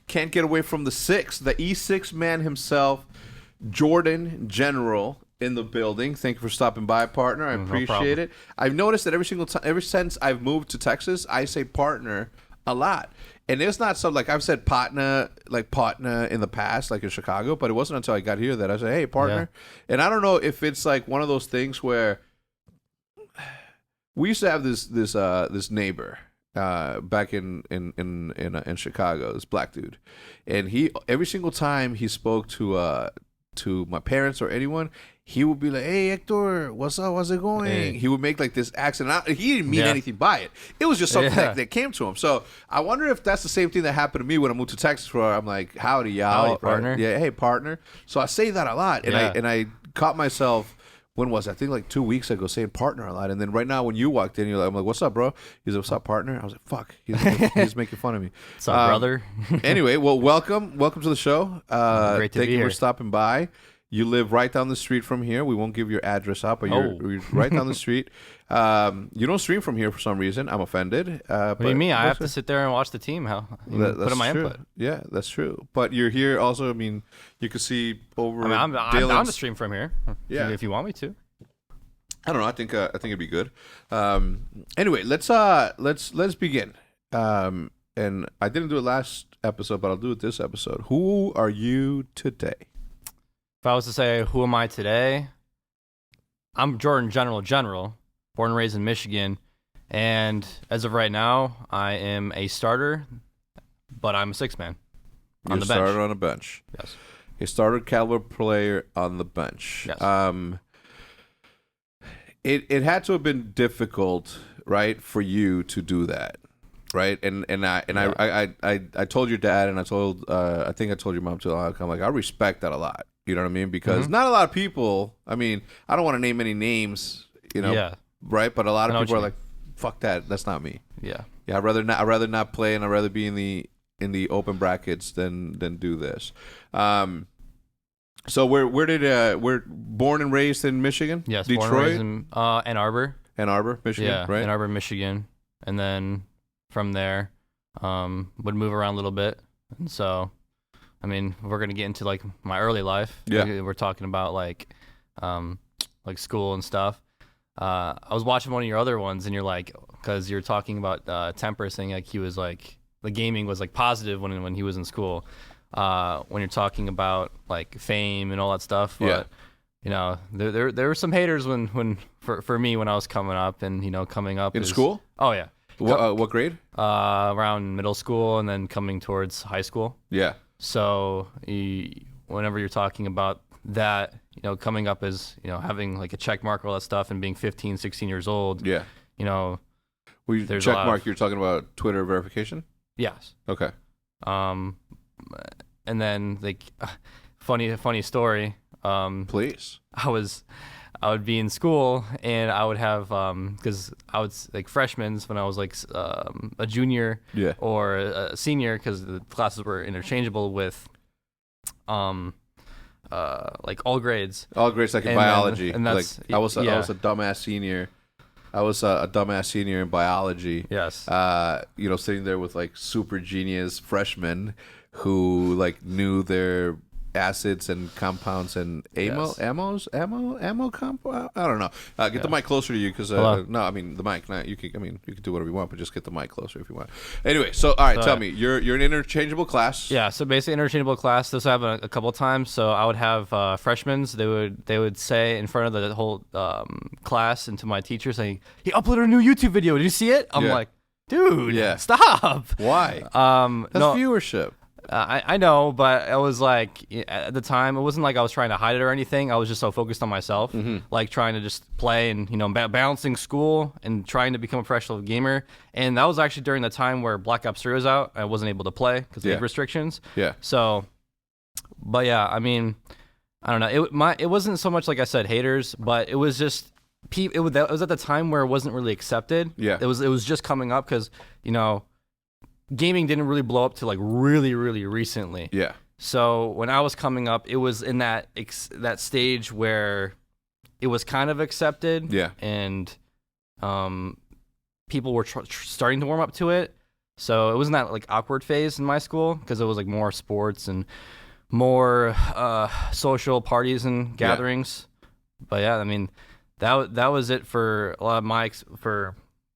can't get away from the E6 man himself, Jordan General, in the building. Thank you for stopping by, partner. I appreciate it. I've noticed that every single time, ever since I've moved to Texas, I say partner a lot. And it's not something like I've said partner in the past, like in Chicago, but it wasn't until I got here that I said, hey, partner. Yeah. And I don't know if it's like one of those things where we used to have this neighbor back in Chicago, this black dude. And he, every single time he spoke to my parents or anyone, he would be like, hey, Hector, what's up? How's it going? Hey. He would make like this accent. He didn't mean anything by it. It was just something that came to him. So I wonder if that's the same thing that happened to me when I moved to Texas, where I'm like, howdy, y'all. Howdy, partner. Hey, partner. So I say that a lot. And I caught myself, when was it? I think like 2 weeks ago, saying partner a lot. And then right now when you walked in, I'm like, what's up, bro? He's like, what's up, partner? I was like, fuck. He's making fun of me. What's up, brother? Anyway, well, welcome to the show. Great to be here. Thank you for stopping by. You live right down the street from here. We won't give your address out, but you're right down the street. You don't stream from here for some reason. I'm offended. What do you mean? I have to sit there and watch the team. Put in my input. Yeah, that's true. But you're here also. I mean, you can see over. I'm down to stream from here. Yeah, if you want me to. I don't know. I think it'd be good. Anyway, let's begin. And I didn't do it last episode, but I'll do it this episode. Who are you today? If I was to say, who am I today? I'm Jordan General, born and raised in Michigan. And as of right now, I am a starter, but I'm a six-man on the bench. Starter on a bench. Yes. A starter caliber player on the bench. Yes. It had to have been difficult, right, for you to do that. Right, I told your dad, and I think I told your mom too. I'm like, I respect that a lot. You know what I mean? Because not a lot of people. I mean, I don't want to name any names. You know, right? But a lot of people are like, "Fuck that. That's not me." Yeah. I'd rather not play, and I'd rather be in the open brackets than do this. So we're born and raised in Michigan? Yes, Detroit, born and raised in Ann Arbor. Ann Arbor, Michigan. Yeah, right? Ann Arbor, Michigan, and then from there, would move around a little bit, and so, I mean, we're gonna get into like my early life. Yeah, we're talking about like school and stuff. I was watching one of your other ones, and you're like, because you're talking about Temper saying like he was like the gaming was like positive when he was in school. When you're talking about like fame and all that stuff, but you know, there were some haters when for me when I was coming up, and you know, coming up in school. Oh yeah. What grade? Around middle school, and then coming towards high school. Yeah. So whenever you're talking about that, you know, coming up as, you know, having like a check mark, all that stuff, and being 15, 16 years old. Yeah. You know, there's check mark. You're talking about Twitter verification. Yes. Okay. And then like, funny story. Please. I would be in school, and I would have because I was like freshmen when I was like a junior or a senior, because the classes were interchangeable with like all grades like in biology. And that's like, I was a dumbass senior. I was a dumbass senior in biology. Yes. You know, sitting there with like super genius freshmen who like knew their acids and compounds and ammo compound. I don't know. Get the mic closer to you, because no, I mean the mic. Not you can. You can do whatever you want, but just get the mic closer if you want. Anyway, so all right, tell me, you're an interchangeable class. Yeah, so basically interchangeable class. This happened a couple of times. So I would have freshmen. They would say in front of the whole class and to my teacher saying, "He uploaded a new YouTube video. Did you see it?" I'm like, dude, stop. Why? That's viewership. I know, but it was like, at the time, it wasn't like I was trying to hide it or anything. I was just so focused on myself, like trying to just play and, you know, balancing school and trying to become a professional gamer. And that was actually during the time where Black Ops 3 was out. I wasn't able to play because of restrictions. Yeah. So, but yeah, I mean, I don't know. It wasn't so much, like I said, haters, but it was just, it was at the time where it wasn't really accepted. Yeah. It was just coming up because, you know, gaming didn't really blow up to like really, really recently. Yeah. So when I was coming up, it was in that stage where it was kind of accepted. Yeah. And people were starting to warm up to it. So it wasn't that like awkward phase in my school because it was like more sports and more social parties and gatherings. But yeah, I mean, that was it for a lot of my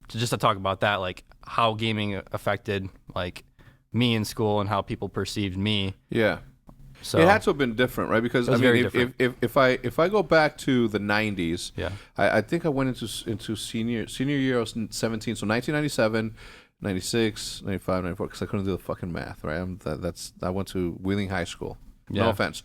just to talk about that, like how gaming affected like me in school and how people perceived me. Yeah. So it had to have been different, right? Because I mean, if I go back to the 90s, I think I went into senior year. I was 17, so 1997, 96, 95, 94. Because I couldn't do the fucking math, right? I went to Wheeling High School. No offense.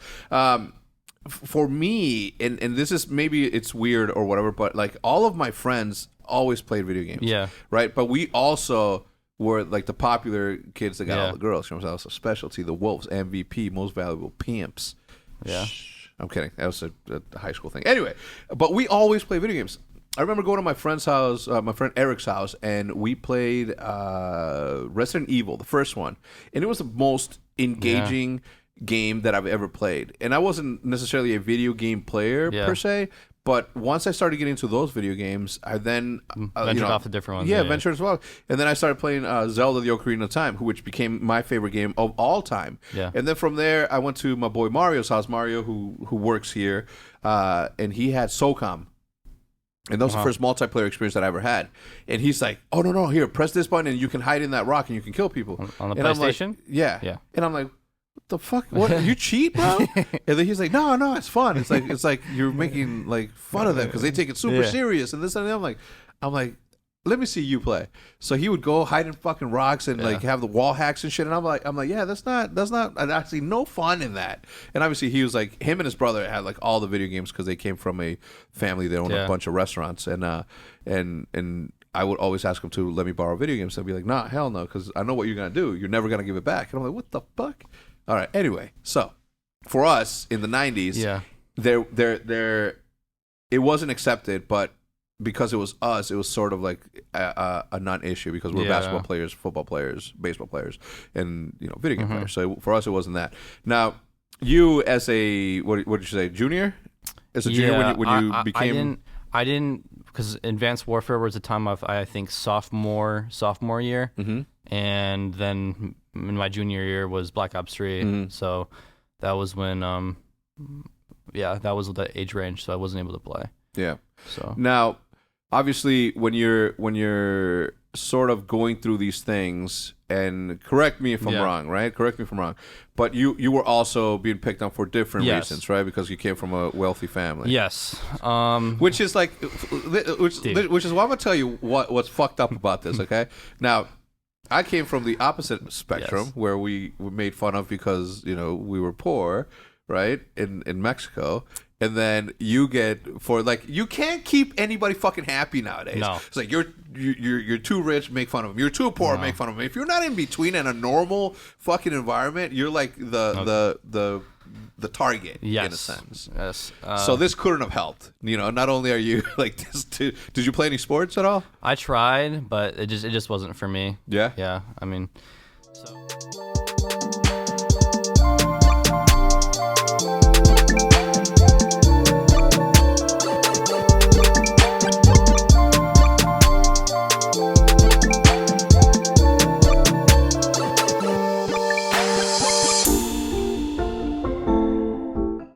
For me, and this is maybe it's weird or whatever, but like all of my friends always played video games. Yeah. Right. But we also were like the popular kids that got all the girls. You know, that was a specialty. The Wolves, MVP, most valuable pimps. Yeah. Shh, I'm kidding. That was a high school thing. Anyway, but we always play video games. I remember going to my friend's house, my friend Eric's house, and we played Resident Evil, the first one, and it was the most engaging game that I've ever played. And I wasn't necessarily a video game player per se. But once I started getting into those video games, I then ventured off to different ones. Yeah, ventured as well. And then I started playing Zelda: The Ocarina of Time, which became my favorite game of all time. Yeah. And then from there, I went to my boy Mario's house. Mario, who works here, and he had SOCOM. And that was the first multiplayer experience that I ever had. And he's like, "Oh no, here, press this button, and you can hide in that rock, and you can kill people." On the and PlayStation? I'm like, yeah. And I'm like, the fuck? What? You cheat, bro? And then he's like, no, it's fun. It's like you're making like fun of them because they take it super serious and this and that. I'm like, let me see you play. So he would go hide in fucking rocks and like have the wall hacks and shit. And I'm like, yeah, that's not actually no fun in that. And obviously he was like, him and his brother had like all the video games because they came from a family that owned a bunch of restaurants and I would always ask him to let me borrow video games. I'd be like, nah, hell no, because I know what you're gonna do. You're never gonna give it back. And I'm like, what the fuck? All right. Anyway, so for us in the 90s, there, it wasn't accepted, but because it was us, it was sort of like a non-issue because we're basketball players, football players, baseball players, and video game players. So for us, it wasn't that. Now, you as a what did you say, junior? As a junior, when you became, I didn't because Advanced Warfare was a time of I think sophomore year, and then in my junior year was Black Ops 3. So that was when that was the age range, so I wasn't able to play. Yeah. So now, obviously, when you're sort of going through these things, and correct me if I'm wrong, right? Correct me if I'm wrong. But you were also being picked on for different reasons, right? Because you came from a wealthy family. Yes. Which is like, which is why I'm gonna tell you what's fucked up about this. Okay. Now, I came from the opposite spectrum where we were made fun of because we were poor, right? In Mexico. And then you get you can't keep anybody fucking happy nowadays. No. It's like you're too rich, make fun of them. You're too poor, make fun of them. If you're not in between in a normal fucking environment, you're like the target in a sense. Yes. So this couldn't have helped. Not only are you like this. Did you play any sports at all? I tried, but it just wasn't for me. Yeah. Yeah. I mean, so.